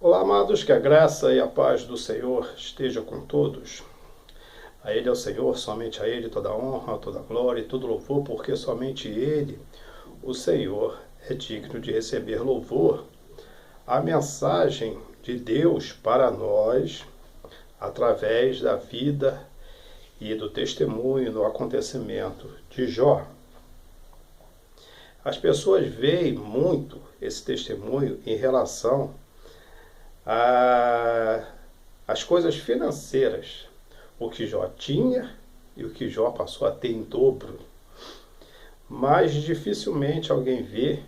Olá, amados, que a graça e a paz do Senhor esteja com todos. A Ele é o Senhor, somente a Ele toda a honra, toda a glória e todo louvor, porque somente Ele, o Senhor, é digno de receber louvor. A mensagem de Deus para nós, através da vida e do testemunho no acontecimento de Jó. As pessoas veem muito esse testemunho em relação as coisas financeiras, o que Jó tinha e o que Jó passou a ter em dobro. Mas dificilmente alguém vê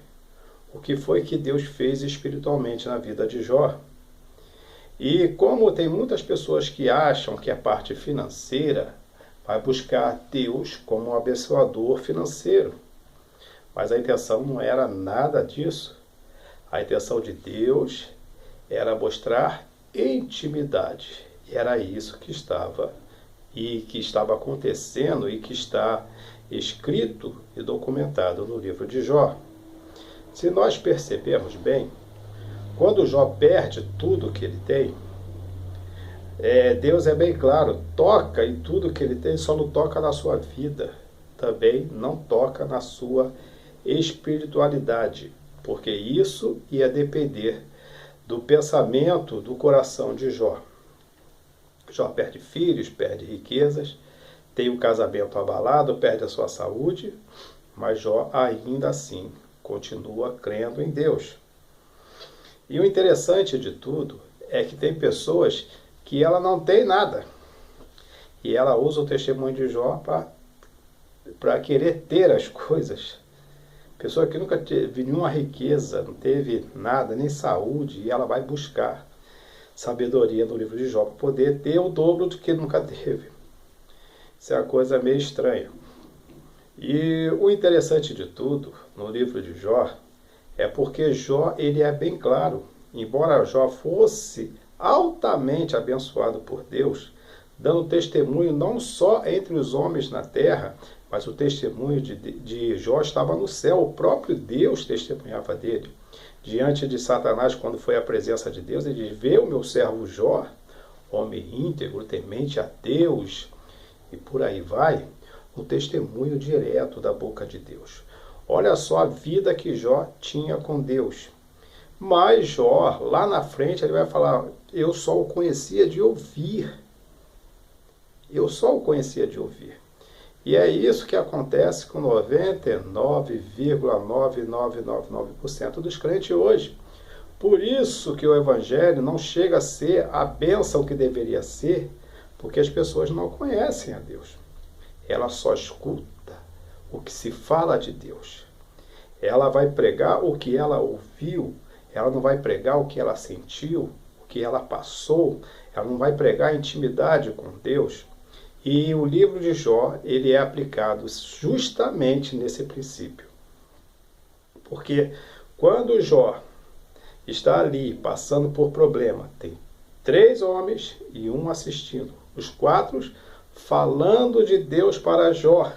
o que foi que Deus fez espiritualmente na vida de Jó. E como tem muitas pessoas que acham que a parte financeira vai buscar Deus como um abençoador financeiro, mas a intenção não era nada disso. A intenção de Deus era mostrar intimidade. E era isso que estava acontecendo e que está escrito e documentado no livro de Jó. Se nós percebermos bem, quando Jó perde tudo que ele tem, Deus é bem claro, toca em tudo que ele tem, só não toca na sua vida. Também não toca na sua espiritualidade, porque isso ia depender do pensamento do coração de Jó. Jó perde filhos, perde riquezas, tem o casamento abalado, perde a sua saúde, mas Jó ainda assim continua crendo em Deus. E o interessante de tudo é que tem pessoas que ela não tem nada, e ela usa o testemunho de Jó para querer ter as coisas. Pessoa que nunca teve nenhuma riqueza, não teve nada, nem saúde, e ela vai buscar sabedoria no livro de Jó para poder ter o dobro do que nunca teve. Isso é uma coisa meio estranha. E o interessante de tudo no livro de Jó é porque Jó, ele é bem claro. Embora Jó fosse altamente abençoado por Deus, dando testemunho não só entre os homens na terra, mas o testemunho de Jó estava no céu. O próprio Deus testemunhava dele. Diante de Satanás, quando foi à presença de Deus, ele diz: vê o meu servo Jó, homem íntegro, temente a Deus, e por aí vai, o testemunho direto da boca de Deus. Olha só a vida que Jó tinha com Deus. Mas Jó, lá na frente, ele vai falar: eu só o conhecia de ouvir. Eu só o conhecia de ouvir. E é isso que acontece com 99,9999% dos crentes hoje. Por isso que o Evangelho não chega a ser a bênção que deveria ser, porque as pessoas não conhecem a Deus. Ela só escuta o que se fala de Deus. Ela vai pregar o que ela ouviu, ela não vai pregar o que ela sentiu, o que ela passou, ela não vai pregar a intimidade com Deus. E o livro de Jó, ele é aplicado justamente nesse princípio. Porque quando Jó está ali passando por problema, tem 3 homens e um assistindo. Os 4 falando de Deus para Jó,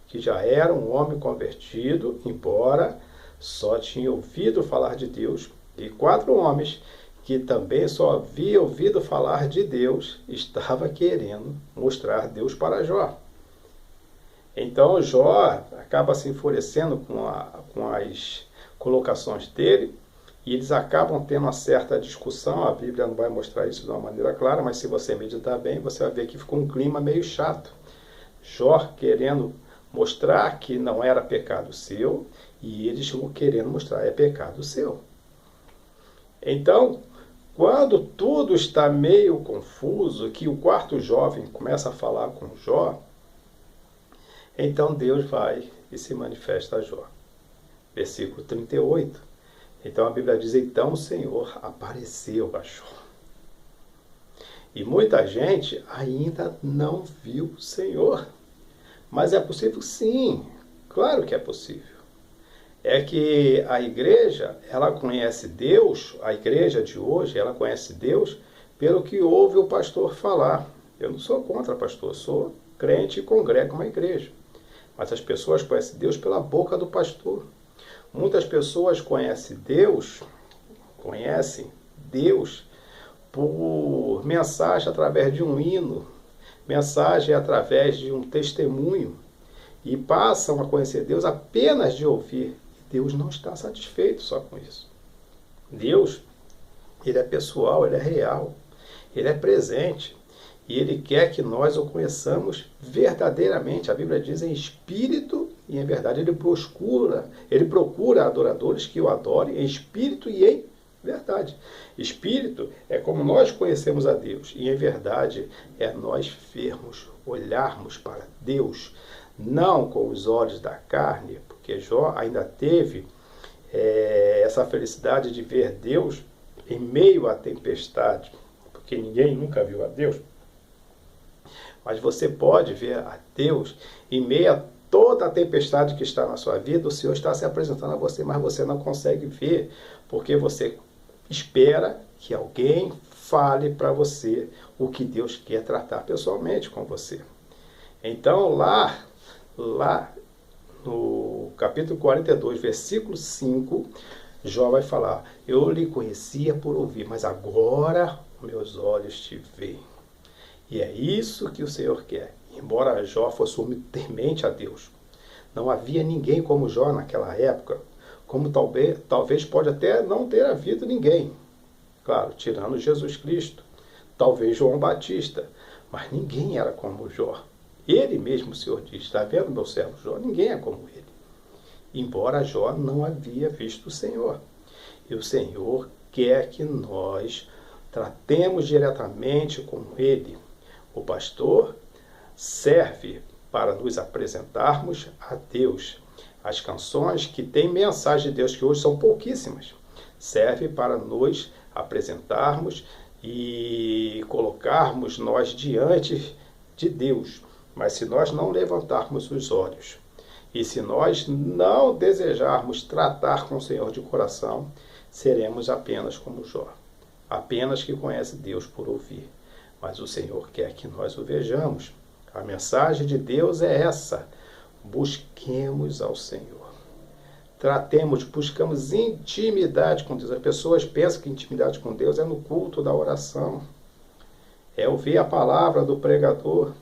que já era um homem convertido, embora só tinha ouvido falar de Deus. E 4 homens que também só havia ouvido falar de Deus, estava querendo mostrar Deus para Jó. Então Jó acaba se enfurecendo com as colocações dele, e eles acabam tendo uma certa discussão. A Bíblia não vai mostrar isso de uma maneira clara, mas se você meditar bem, você vai ver que ficou um clima meio chato. Jó querendo mostrar que não era pecado seu, e eles querendo mostrar que é pecado seu. Então, quando tudo está meio confuso, que o 4º jovem começa a falar com Jó, então Deus vai e se manifesta a Jó. Versículo 38. Então a Bíblia diz: então o Senhor apareceu a Jó. E muita gente ainda não viu o Senhor. Mas é possível? Sim, claro que é possível. É que a igreja, ela conhece Deus, a igreja de hoje, ela conhece Deus pelo que ouve o pastor falar. Eu não sou contra pastor, sou crente e congrego uma igreja. Mas as pessoas conhecem Deus pela boca do pastor. Muitas pessoas conhecem Deus, conhecem Deus por mensagem através de um hino, mensagem através de um testemunho, e passam a conhecer Deus apenas de ouvir. Deus não está satisfeito só com isso. Deus, Ele é pessoal, Ele é real, Ele é presente, e Ele quer que nós o conheçamos verdadeiramente. A Bíblia diz em espírito e em verdade. Ele procura adoradores que o adorem em espírito e em verdade. Espírito é como nós conhecemos a Deus, e em verdade é nós vermos, olharmos para Deus, não com os olhos da carne, porque Jó ainda teve essa felicidade de ver Deus em meio à tempestade, porque ninguém nunca viu a Deus. Mas você pode ver a Deus em meio a toda a tempestade que está na sua vida. O Senhor está se apresentando a você, mas você não consegue ver, porque você espera que alguém fale para você o que Deus quer tratar pessoalmente com você. Então, lá no capítulo 42, versículo 5, Jó vai falar: eu lhe conhecia por ouvir, mas agora meus olhos te veem. E é isso que o Senhor quer. Embora Jó fosse um temente a Deus, não havia ninguém como Jó naquela época, como talvez pode até não ter havido ninguém. Claro, tirando Jesus Cristo, talvez João Batista, mas ninguém era como Jó. Ele mesmo, o Senhor diz: está vendo meu servo Jó? Ninguém é como ele. Embora Jó não havia visto o Senhor. E o Senhor quer que nós tratemos diretamente com Ele. O pastor serve para nos apresentarmos a Deus. As canções que têm mensagem de Deus, que hoje são pouquíssimas, serve para nos apresentarmos e colocarmos nós diante de Deus. Mas se nós não levantarmos os olhos e se nós não desejarmos tratar com o Senhor de coração, seremos apenas como Jó, apenas que conhece Deus por ouvir. Mas o Senhor quer que nós o vejamos. A mensagem de Deus é essa: busquemos ao Senhor. Buscamos intimidade com Deus. As pessoas pensam que intimidade com Deus é no culto da oração, é ouvir a palavra do pregador,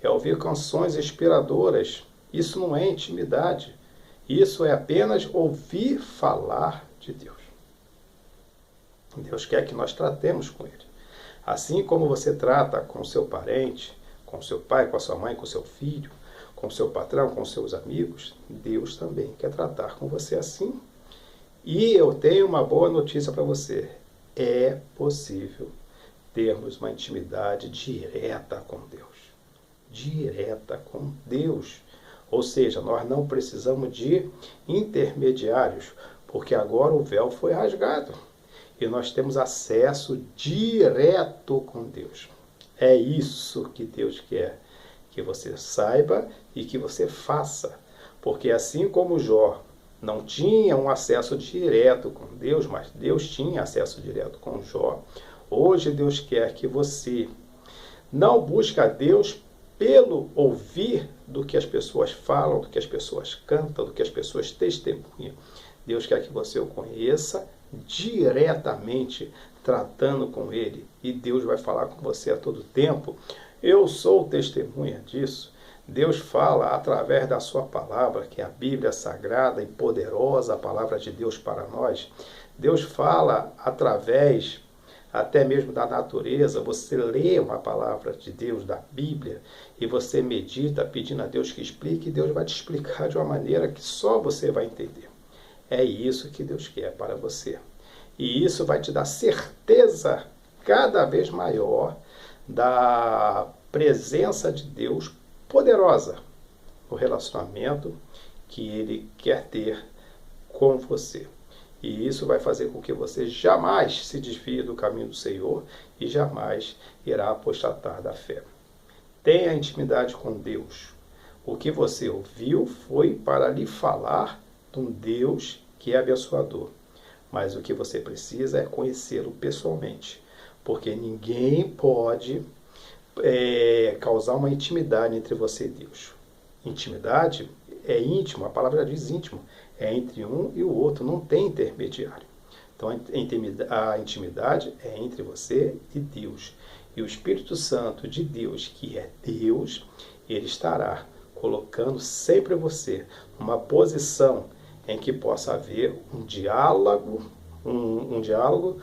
é ouvir canções inspiradoras. Isso não é intimidade. Isso é apenas ouvir falar de Deus. Deus quer que nós tratemos com Ele. Assim como você trata com seu parente, com seu pai, com a sua mãe, com seu filho, com seu patrão, com seus amigos, Deus também quer tratar com você assim. E eu tenho uma boa notícia para você. É possível termos uma intimidade direta com Deus. Direta com Deus. Ou seja, nós não precisamos de intermediários, porque agora o véu foi rasgado e nós temos acesso direto com Deus. É isso que Deus quer que você saiba e que você faça, porque assim como Jó não tinha um acesso direto com Deus, mas Deus tinha acesso direto com Jó, hoje Deus quer que você não busque a Deus pelo ouvir do que as pessoas falam, do que as pessoas cantam, do que as pessoas testemunham. Deus quer que você o conheça diretamente, tratando com Ele. E Deus vai falar com você a todo tempo. Eu sou testemunha disso. Deus fala através da sua palavra, que é a Bíblia sagrada e poderosa, a palavra de Deus para nós. Deus fala através até mesmo da natureza. Você lê uma palavra de Deus, da Bíblia, e você medita pedindo a Deus que explique, e Deus vai te explicar de uma maneira que só você vai entender. É isso que Deus quer para você. E isso vai te dar certeza cada vez maior da presença de Deus poderosa no relacionamento que Ele quer ter com você. E isso vai fazer com que você jamais se desvie do caminho do Senhor e jamais irá apostatar da fé. Tenha intimidade com Deus. O que você ouviu foi para lhe falar de um Deus que é abençoador. Mas o que você precisa é conhecê-lo pessoalmente. Porque ninguém pode causar uma intimidade entre você e Deus. Intimidade é íntimo, a palavra diz íntimo. É entre um e o outro, não tem intermediário. Então a intimidade é entre você e Deus. E o Espírito Santo de Deus, que é Deus, ele estará colocando sempre você numa posição em que possa haver um diálogo, um diálogo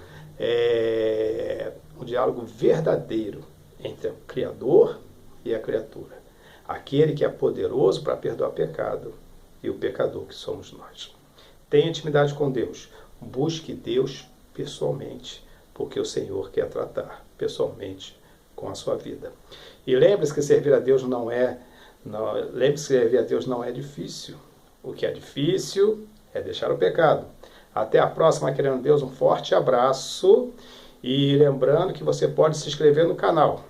verdadeiro entre o Criador e a criatura. Aquele que é poderoso para perdoar pecado e o pecador que somos nós. Tenha intimidade com Deus. Busque Deus pessoalmente, porque o Senhor quer tratar pessoalmente com a sua vida. E lembre-se que servir a Deus não é difícil. O que é difícil é deixar o pecado. Até a próxima, querendo Deus, um forte abraço. E lembrando que você pode se inscrever no canal.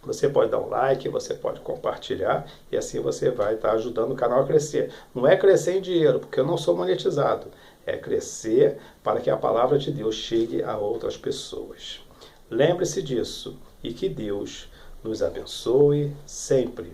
Você pode dar um like, você pode compartilhar e assim você vai estar ajudando o canal a crescer. Não é crescer em dinheiro, porque eu não sou monetizado. É crescer para que a palavra de Deus chegue a outras pessoas. Lembre-se disso e que Deus nos abençoe sempre.